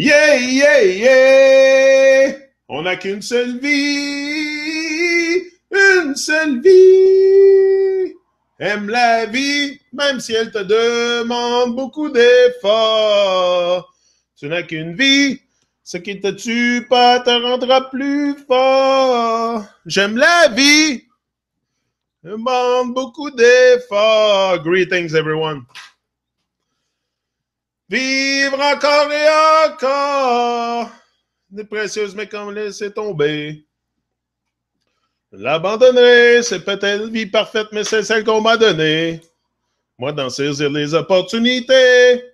Yeah, yeah, yeah! On n'a qu'une seule vie, une seule vie. Aime la vie, même si elle te demande beaucoup d'efforts. Tu n'as qu'une vie, ce qui te tue pas te rendra plus fort. J'aime la vie, demande beaucoup d'efforts. Greetings, everyone. Vivre encore et encore. Des précieuses, mais comme laisser tomber. L'abandonner, c'est peut-être une vie parfaite, mais c'est celle qu'on m'a donnée. Moi, d'en saisir les opportunités.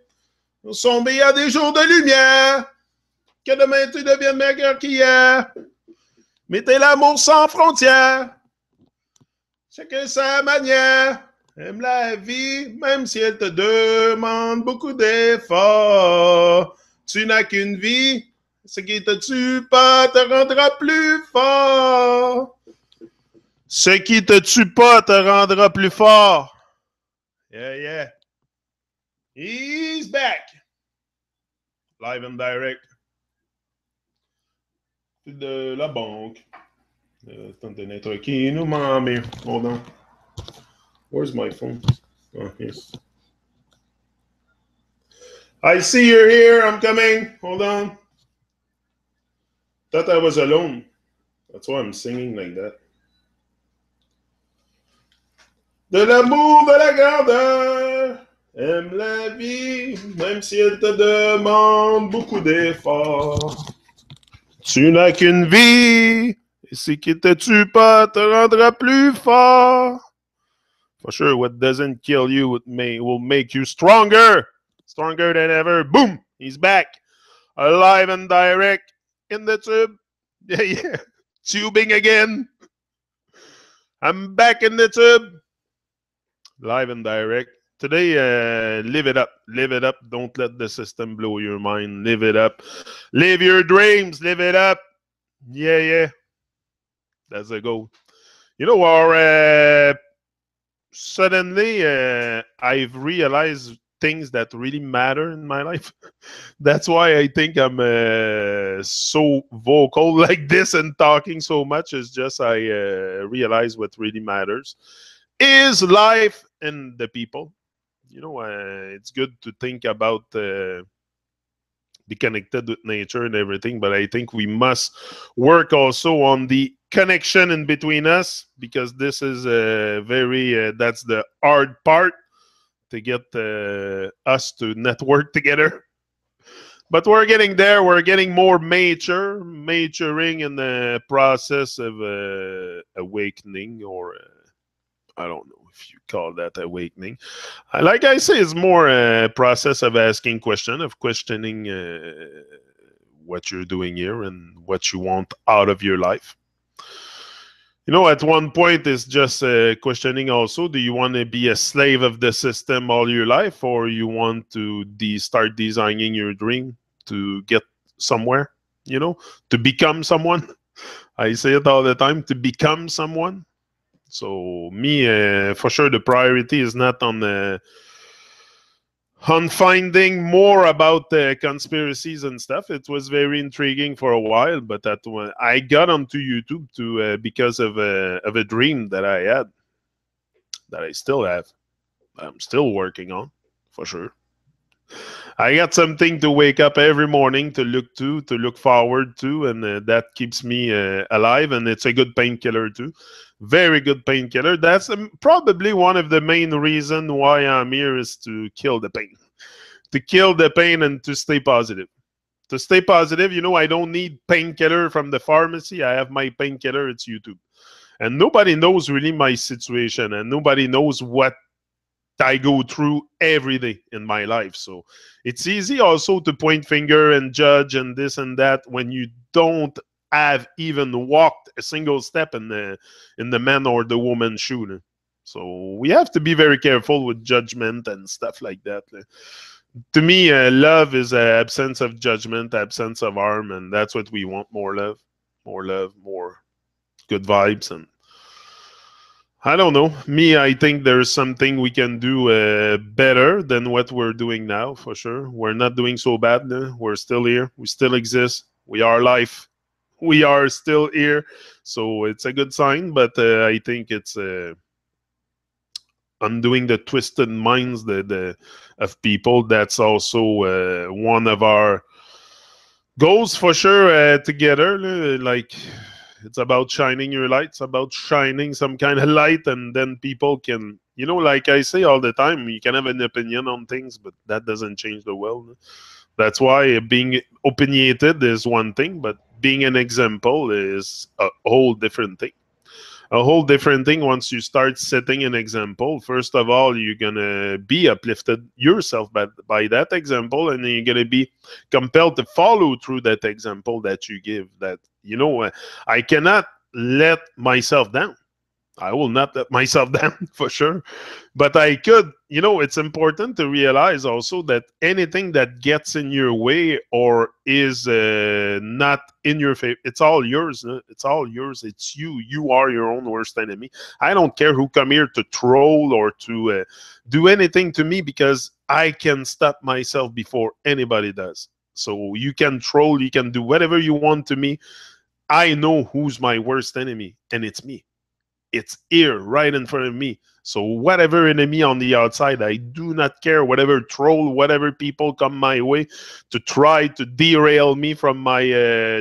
Nous sommes il y a des jours de lumière. Que demain tu deviennes meilleur qu'hier. Mettez l'amour sans frontières. Chacun sa manière. Aime la vie, même si elle te demande beaucoup d'efforts. Tu n'as qu'une vie. Ce qui te tue pas te rendra plus fort. Ce qui te tue pas te rendra plus fort. Yeah, yeah. He's back. Live and direct. De la banque. Attendez, qui nous m'a mis. Hold on. Where's my phone? Oh, yes. I see you're here. I'm coming. Hold on. Thought I was alone. That's why I'm singing like that. De l'amour, de la grandeur. Aime la vie, même si elle te demande beaucoup d'efforts. Tu n'as qu'une vie, et ce qui te tue pas te rendra plus fort. For sure, what doesn't kill you will make you stronger. Stronger than ever. Boom! He's back. Alive and direct in the tube. Yeah, yeah. Tubing again. I'm back in the tube. Live and direct. Today, live it up. Live it up. Don't let the system blow your mind. Live it up. Live your dreams. Live it up. Yeah, yeah. That's a goal. You know, suddenly I've realized things that really matter in my life. That's why I think I'm so vocal like this and talking so much. Is just I realize what really matters is life and the people. You know, it's good to think about be connected with nature and everything, but I think we must work also on the connection in between us, because this is very that's the hard part, to get us to network together. But we're getting there. We're getting more maturing in the process of awakening, or I don't know if you call that awakening. Like I say, it's more a process of asking questions, of questioning what you're doing here and what you want out of your life. You know, at one point, it's just questioning also, do you want to be a slave of the system all your life, or you want to start designing your dream to get somewhere, you know, to become someone? I say it all the time, to become someone. So me, for sure, the priority is not on finding more about conspiracies and stuff. It was very intriguing for a while, but that when I got onto YouTube to because of a dream that I had, that I still have, I'm still working on, for sure. I got something to wake up every morning to look forward to, and that keeps me alive, and it's a good painkiller too. Very good painkiller. That's probably one of the main reasons why I'm here, is to kill the pain. To kill the pain and to stay positive. To stay positive, you know, I don't need painkiller from the pharmacy. I have my painkiller, it's YouTube. And nobody knows really my situation, and nobody knows what I go through every day in my life. So it's easy also to point finger and judge and this and that when you don't have even walked a single step in the man or the woman's shoe. So we have to be very careful with judgment and stuff like that. To me, love is an absence of judgment, absence of harm, and that's what we want. More love, more good vibes, and I don't know. Me, I think there's something we can do better than what we're doing now, for sure. We're not doing so bad. We're still here. We still exist. We are life. We are still here. So it's a good sign, but I think it's undoing the twisted minds of people. That's also one of our goals, for sure, together. Like, it's about shining your light. It's about shining some kind of light, and then people can, like I say all the time, you can have an opinion on things, but that doesn't change the world. That's why being opinionated is one thing, but being an example is a whole different thing. A whole different thing once you start setting an example. First of all, you're gonna be uplifted yourself by that example, and then you're gonna be compelled to follow through that example that you give. That, I cannot let myself down. I will not let myself down, for sure. But I could, it's important to realize also that anything that gets in your way or is not in your favor, it's all yours. It's all yours. It's you. You are your own worst enemy. I don't care who come here to troll or to do anything to me, because I can stop myself before anybody does. So you can troll, you can do whatever you want to me. I know who's my worst enemy, and it's me. It's here right in front of me. So whatever enemy on the outside, I do not care. Whatever troll, whatever people come my way to try to derail me from my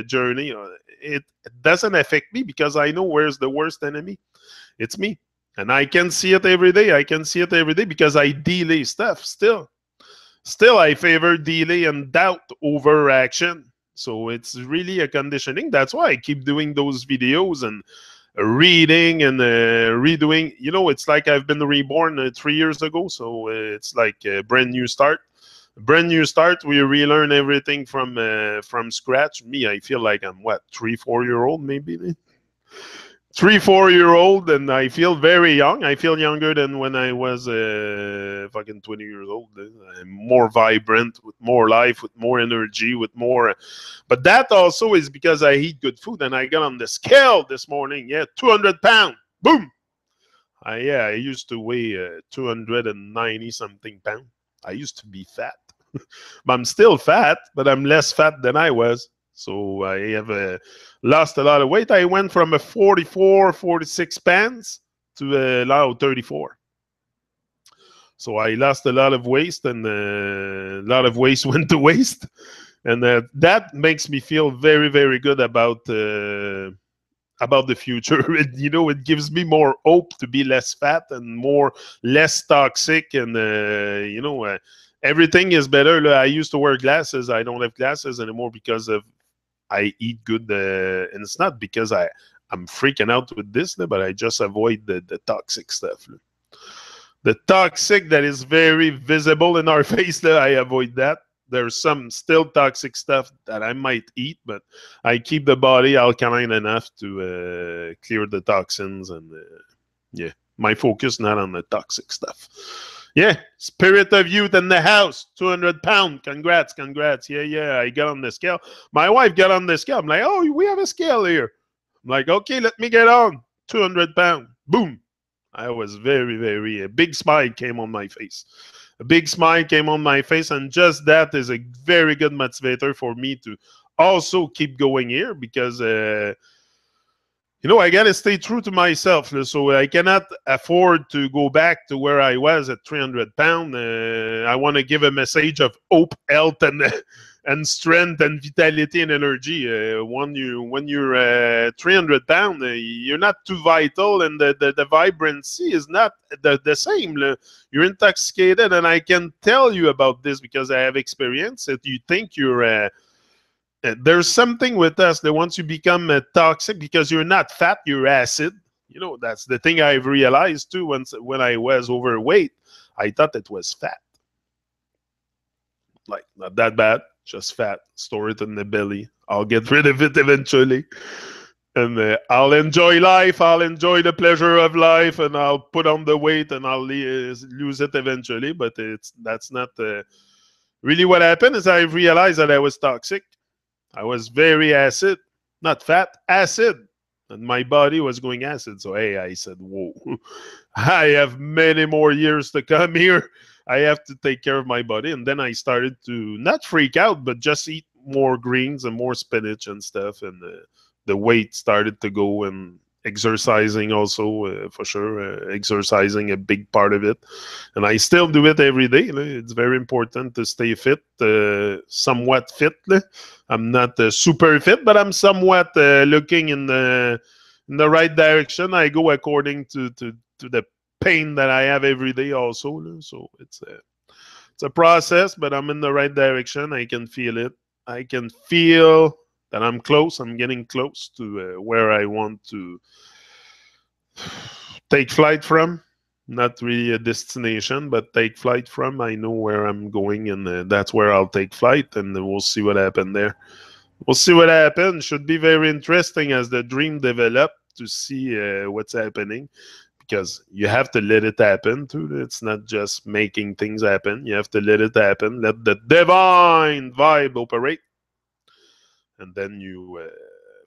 journey, it doesn't affect me, because I know where's the worst enemy. It's me. And I can see it every day. I can see it every day because I delay stuff still. Still, I favor delay and doubt over action. So it's really a conditioning. That's why I keep doing those videos and reading and redoing. It's like I've been reborn 3 years ago. So it's like a brand new start. Brand new start. We relearn everything from scratch. Me, I feel like I'm what, 3, 4 year old maybe. 3, 4 year old, and I feel very young. I feel younger than when I was fucking 20 years old. I'm more vibrant, with more life, with more energy, with more. But that also is because I eat good food, and I got on the scale this morning. Yeah, 200 pounds. Boom. I used to weigh 290 something pounds. I used to be fat. But I'm still fat, but I'm less fat than I was. So I have lost a lot of weight. I went from a 44, 46 pounds to now 34. So I lost a lot of waste, and a lot of waste went to waste. And that makes me feel very, very good about the future. It gives me more hope to be less fat and less toxic, and everything is better. I used to wear glasses. I don't have glasses anymore because of I eat good, and it's not because I'm freaking out with this, but I just avoid the toxic stuff. The toxic that is very visible in our face, I avoid that. There's some still toxic stuff that I might eat, but I keep the body alkaline enough to clear the toxins, and yeah, my focus not on the toxic stuff. Yeah, spirit of youth in the house, 200 pounds. Congrats, congrats. Yeah, I got on the scale. My wife got on the scale. I'm like, oh, we have a scale here. I'm like, okay, let me get on. 200 pounds. Boom. I was very, very, a big smile came on my face. A big smile came on my face, and just that is a very good motivator for me to also keep going here, because I got to stay true to myself. So I cannot afford to go back to where I was at 300 pounds. I want to give a message of hope, health, and strength, and vitality, and energy. When you're 300 pounds, you're not too vital, and the vibrancy is not the same. You're intoxicated, and I can tell you about this because I have experienced it. You think you're there's something with us that once you become toxic, because you're not fat, you're acid. That's the thing I've realized too. When I was overweight, I thought it was fat. Like, not that bad, just fat. Store it in the belly. I'll get rid of it eventually. And I'll enjoy life. I'll enjoy the pleasure of life, and I'll put on the weight, and I'll lose it eventually. But that's not really what happened. Is I realized that I was toxic. I was very acid, not fat, acid. and my body was going acid. So hey, I said, whoa, I have many more years to come here. I have to take care of my body. And then I started to not freak out, but just eat more greens and more spinach and stuff. And the weight started to go, and exercising also, for sure. Exercising a big part of it. And I still do it every day. It's very important to stay fit, somewhat fit. I'm not super fit, but I'm somewhat looking in the right direction. I go according to the pain that I have every day also. So it's a process, but I'm in the right direction. I can feel it. I can feel that I'm close. I'm getting close to where I want to take flight from. Not really a destination, but take flight from. I know where I'm going, and that's where I'll take flight, and we'll see what happens there. We'll see what happens. Should be very interesting as the dream develop to see what's happening, because you have to let it happen too. It's not just making things happen. You have to let it happen. Let the divine vibe operate, and then you,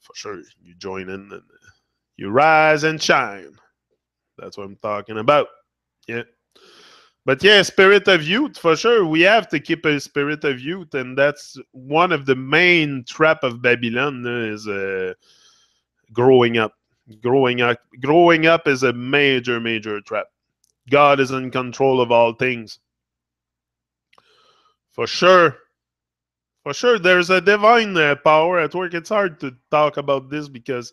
for sure, you join in and you rise and shine. That's what I'm talking about. Yeah. But yeah, spirit of youth, for sure. We have to keep a spirit of youth, and that's one of the main trap of Babylon is growing up. Growing up is a major, major trap. God is in control of all things. For sure. For sure, there's a divine power at work. It's hard to talk about this because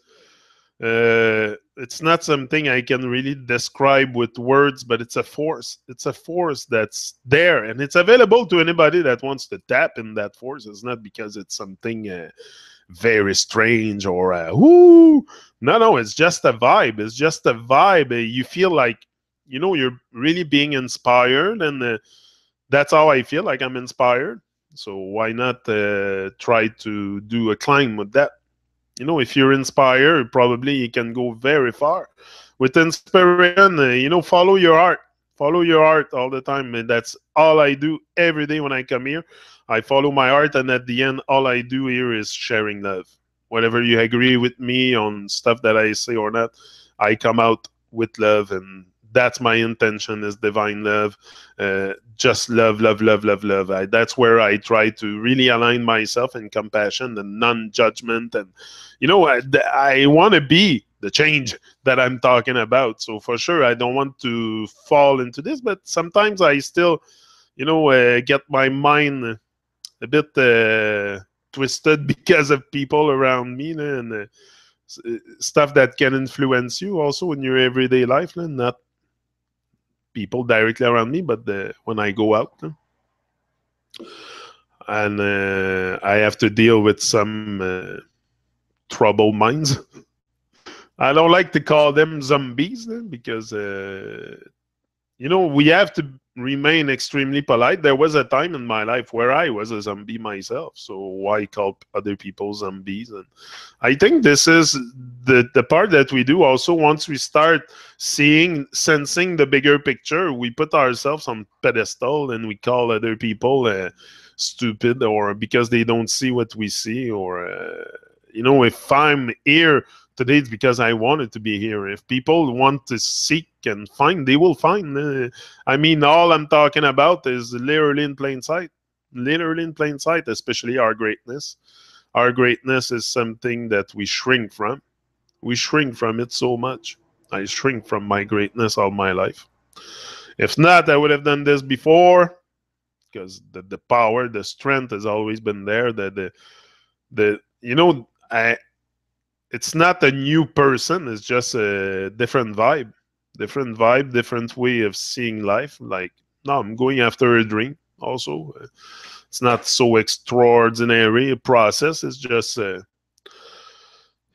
it's not something I can really describe with words, but it's a force. It's a force that's there, and it's available to anybody that wants to tap in that force. It's not because it's something very strange or whoo. No, no, it's just a vibe. It's just a vibe. You feel like, you're really being inspired, and that's how I feel like I'm inspired. So why not try to do a climb with that? If you're inspired, probably you can go very far. With inspiration, follow your heart. Follow your heart all the time. And that's all I do every day when I come here. I follow my heart, and at the end, all I do here is sharing love. Whatever you agree with me on stuff that I say or not, I come out with love, and that's my intention is divine love. Just love, love, love, love, love. That's where I try to really align myself in compassion and non-judgment. And I want to be the change that I'm talking about. So for sure, I don't want to fall into this, but sometimes I still, get my mind a bit twisted because of people around me, and stuff that can influence you also in your everyday life, not people directly around me, but when I go out. And I have to deal with some troubled minds. I don't like to call them zombies because we have to remain extremely polite. There was a time in my life where I was a zombie myself, so why call other people zombies? And I think this is the part that we do also. Once we start sensing the bigger picture, we put ourselves on pedestal and we call other people stupid, or because they don't see what we see, or if I'm here today, it's because I wanted to be here. If people want to seek and find, they will find. All I'm talking about is literally in plain sight. Literally in plain sight, especially our greatness. Our greatness is something that we shrink from. We shrink from it so much. I shrink from my greatness all my life. If not, I would have done this before, because the power, the strength has always been there. It's not a new person. It's just a different vibe, different way of seeing life. Like, no, I'm going after a dream. Also, it's not so extraordinary a process. It's just,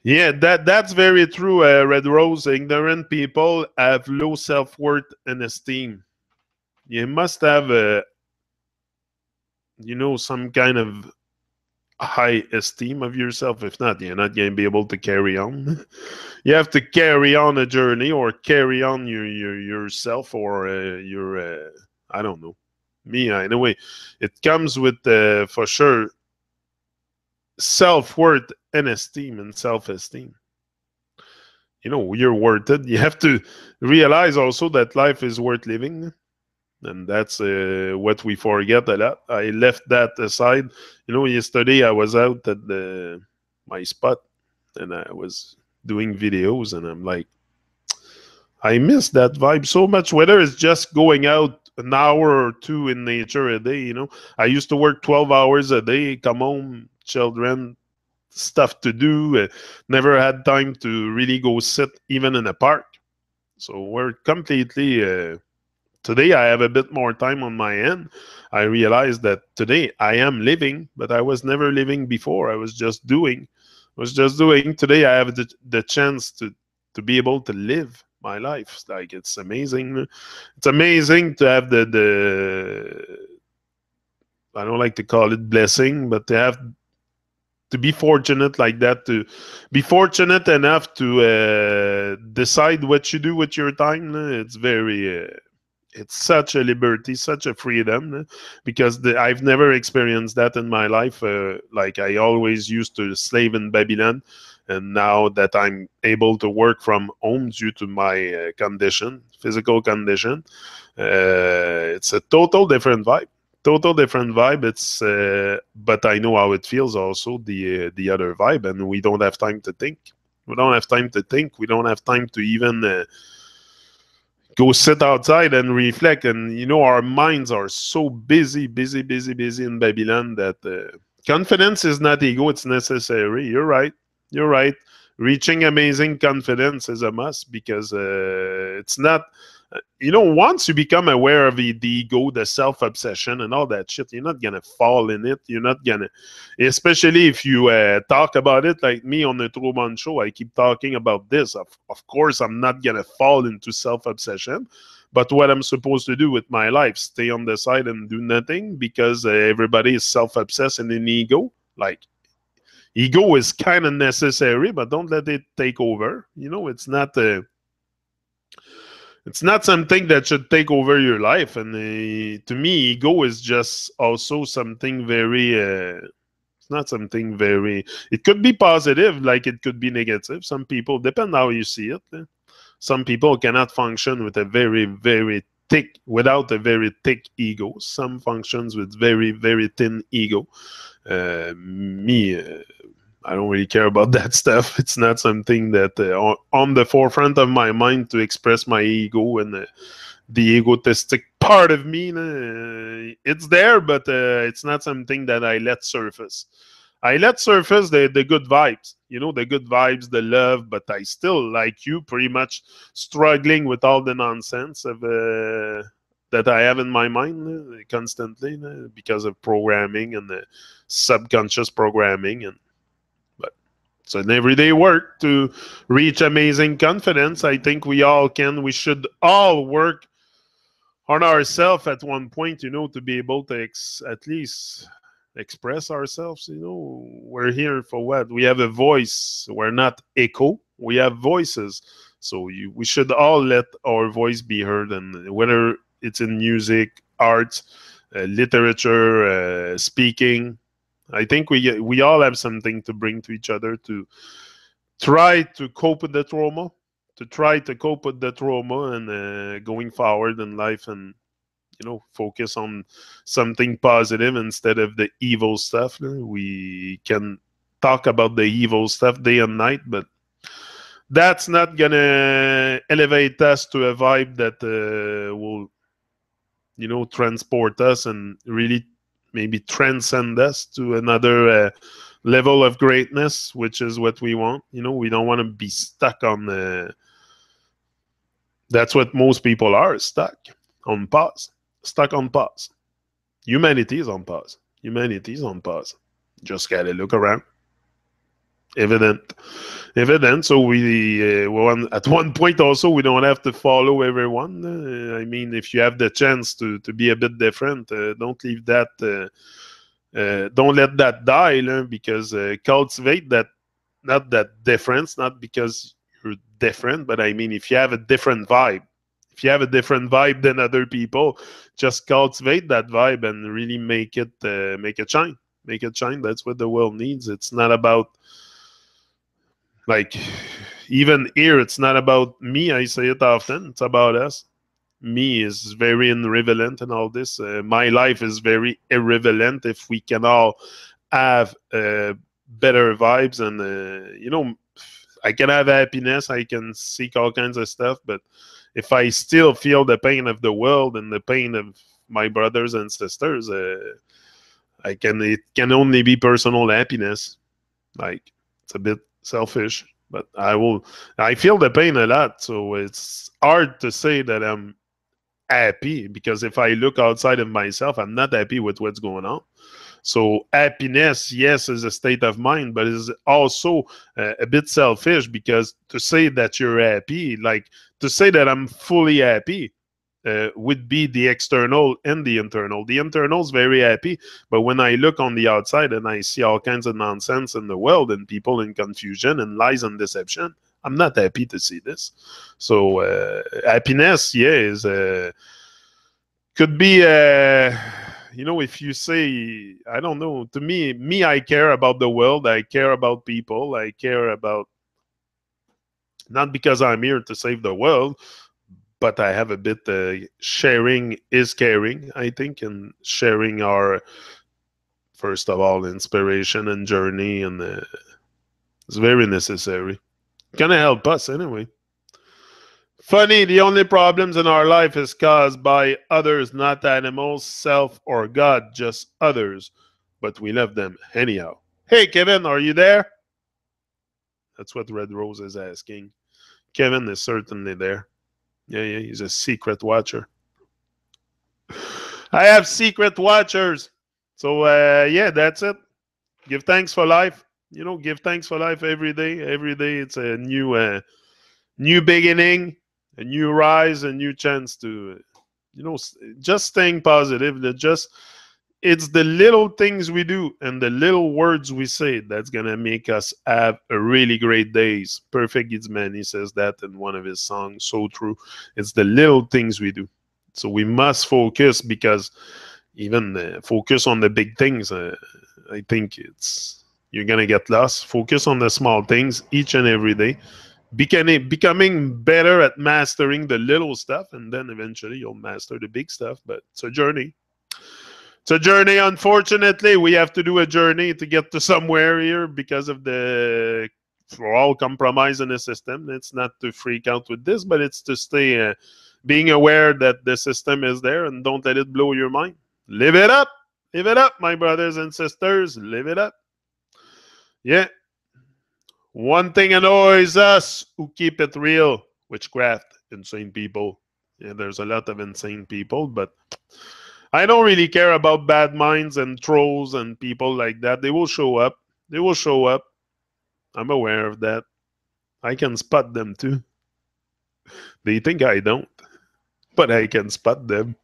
yeah, that's very true. Red Rose. Ignorant people have low self-worth and esteem. You must have some kind of high esteem of yourself. If not, you're not going to be able to carry on. You have to carry on a journey, or carry on yourself, or your I don't know. Me, anyway, it comes with for sure self-worth and esteem and self-esteem. you're worth it. You have to realize also that life is worth living, and that's what we forget a lot. I left that aside. Yesterday I was out at my spot, and I was doing videos, and I'm like, I miss that vibe so much. Whether it's just going out an hour or two in nature a day, I used to work 12 hours a day, come home, children, stuff to do. Never had time to really go sit even in a park. So we're completely. Today I have a bit more time on my end. I realized that today I am living, but I was never living before. I was just doing. I was just doing. Today I have the chance to be able to live my life. Like, it's amazing. It's amazing to have the I don't like to call it blessing, but to be fortunate like that, to be fortunate enough to decide what you do with your time. It's very it's such a liberty, such a freedom, because I've never experienced that in my life. Like, I always used to slave in Babylon, and now that I'm able to work from home due to my physical condition, it's a total different vibe. Total different vibe. But I know how it feels. Also, the other vibe, and we don't have time to think. We don't have time to think. We don't have time to even go sit outside and reflect. And our minds are so busy, busy, busy, busy in Babylon that confidence is not ego, it's necessary. You're right. You're right. Reaching amazing confidence is a must, because it's not. Once you become aware of the ego, the self obsession, and all that shit, you're not gonna fall in it. You're not gonna, especially if you talk about it like me on the Truman Show. I keep talking about this. Of course, I'm not gonna fall into self obsession. But what I'm supposed to do with my life, stay on the side and do nothing, because everybody is self obsessed and in ego. Like, ego is kind of necessary, but don't let it take over. It's not something that should take over your life. And to me, ego is just also something very. It's not something very. It could be positive, like it could be negative. Some people, depend how you see it. Some people cannot function with a very, very without a very thick ego. Some functions with very, very thin ego. Me, I don't really care about that stuff. It's not something that on the forefront of my mind to express my ego and the egotistic part of me. It's there, but it's not something that I let surface. I let surface the good vibes, the good vibes, the love, but I still, like you, pretty much struggling with all the nonsense of that I have in my mind constantly because of programming and the subconscious programming. And but it's an everyday work to reach amazing confidence. I think we all can. We should all work on ourselves at one point, to be able to at least express ourselves. We're here for what? We have a voice. We're not echo. We have voices. So we should all let our voice be heard, and whether it's in music, art, literature, speaking, I think we all have something to bring to each other to try to cope with the trauma, and going forward in life, and focus on something positive instead of the evil stuff. We can talk about the evil stuff day and night, but that's not gonna elevate us to a vibe that will transport us and really maybe transcend us to another level of greatness, which is what we want. We don't want to be stuck on that's what most people are, on pause stuck on pause. Humanity is on pause. Humanity is on pause. Just gotta look around. Evident. So at one point also, we don't have to follow everyone. I mean, if you have the chance to be a bit different, don't leave that. Don't let that die, because cultivate that. Not that difference, not because you're different, but I mean, if you have a different vibe, than other people, just cultivate that vibe and really make it shine. Make it shine. That's what the world needs. It's not about, like, even here, it's not about me. I say it often. It's about us. Me is very irrelevant in all this. My life is very irrelevant if we can all have better vibes and I can have happiness. I can seek all kinds of stuff, but if I still feel the pain of the world and the pain of my brothers and sisters, it can only be personal happiness. Like, it's a bit selfish, but I feel the pain a lot, so it's hard to say that I'm happy, because if I look outside of myself, I'm not happy with what's going on. So happiness, yes, is a state of mind, but is also a bit selfish, because to say that you're happy, like to say that I'm fully happy, would be the external and the internal. The internal is very happy, but when I look on the outside and I see all kinds of nonsense in the world and people in confusion and lies and deception, I'm not happy to see this. So happiness, yeah, is could be if you say, I don't know, to me, I care about the world, I care about people, I care about, not because I'm here to save the world, but I have a bit sharing is caring, I think, and sharing our, first of all, inspiration and journey, and it's very necessary. Gonna help us anyway. Funny, the only problems in our life is caused by others, not animals, self, or God, just others. But we love them anyhow. Hey, Kevin, are you there? That's what Red Rose is asking. Kevin is certainly there. Yeah, he's a secret watcher. I have secret watchers. So, yeah, that's it. Give thanks for life. Give thanks for life every day. Every day it's a new beginning, a new rise, a new chance to, just staying positive. It's the little things we do and the little words we say that's gonna make us have a really great days. Perfect Gidsman, he says that in one of his songs. So true. It's the little things we do. So we must focus, because even focus on the big things. I think you're gonna get lost. Focus on the small things each and every day. Becoming better at mastering the little stuff, and then eventually you'll master the big stuff. But it's a journey. It's a journey. Unfortunately, we have to do a journey to get to somewhere here, because of we're all compromised in the system. It's not to freak out with this, but it's to stay being aware that the system is there, and don't let it blow your mind. Live it up. Live it up, my brothers and sisters. Live it up. Yeah. One thing annoys us who keep it real: witchcraft, insane people. Yeah, there's a lot of insane people, but I don't really care about bad minds and trolls and people like that. They will show up. They will show up. I'm aware of that. I can spot them too. They think I don't, but I can spot them.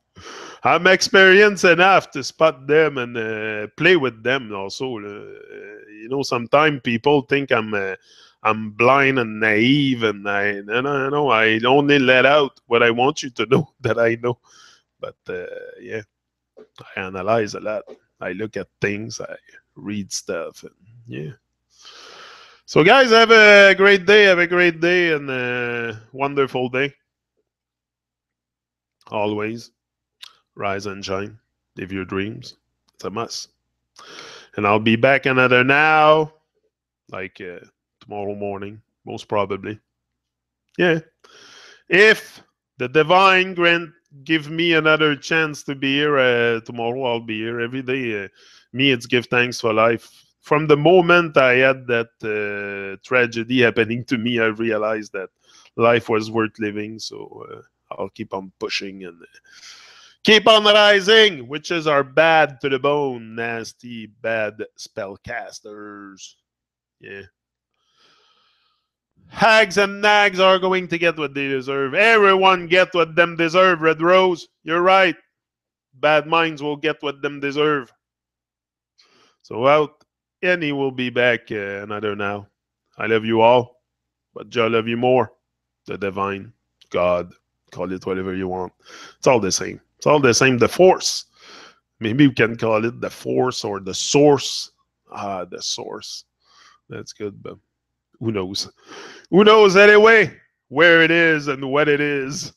I'm experienced enough to spot them and play with them also. Sometimes people think I'm blind and naive, and no, I only let out what I want you to know that I know. But yeah, I analyze a lot. I look at things. I read stuff, and yeah. So, guys, have a great day. Have a great day and a wonderful day. Always rise and shine. Live your dreams. It's a must. And I'll be back another now, like tomorrow morning, most probably. Yeah. If the divine grant give me another chance to be here tomorrow, I'll be here every day. Me, it's give thanks for life. From the moment I had that tragedy happening to me, I realized that life was worth living. So I'll keep on pushing and keep on rising. Witches are bad to the bone, nasty, bad spellcasters. Yeah. Hags and nags are going to get what they deserve. Everyone get what them deserve, Red Rose. You're right. Bad minds will get what them deserve. So out, Annie will be back another now. I love you all, but Joe love you more. The divine, God, call it whatever you want. It's all the same. It's all the same. The force. Maybe we can call it the force or the source. The source. That's good, but Who knows? Who knows anyway where it is and what it is?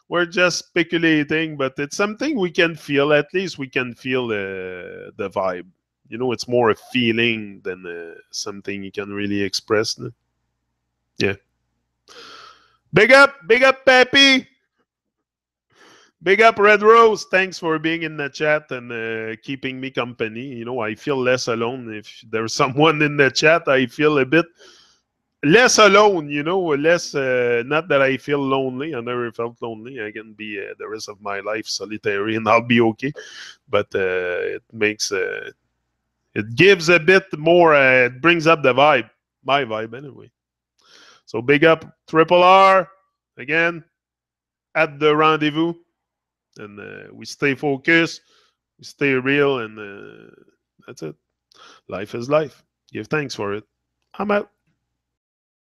We're just speculating, but it's something we can feel. At least we can feel the vibe. You know, it's more a feeling than something you can really express. No? Yeah. Big up, Peppy. Big up, Red Rose. Thanks for being in the chat and keeping me company. You know, I feel less alone. If there's someone in the chat, I feel a bit less alone, you know, less, not that I feel lonely. I never felt lonely. I can be the rest of my life solitary and I'll be okay. But it makes, it gives a bit more, it brings up the vibe, my vibe anyway. So big up, Triple R, again, at the rendezvous. And we stay focused, we stay real, and that's it. Life is life. Give thanks for it. I'm out.